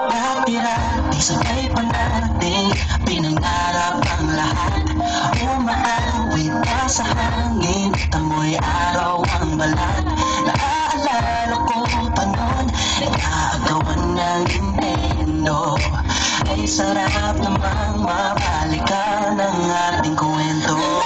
Dati-dati sabay pa natin pinangarap ang lahat. Umaawit pa sa hangin, tamoy araw ang balat. Naaalala ko pa noon, nag-aagawan ng Nintendo. Ay sarap namang mabalikan ang ating kwento.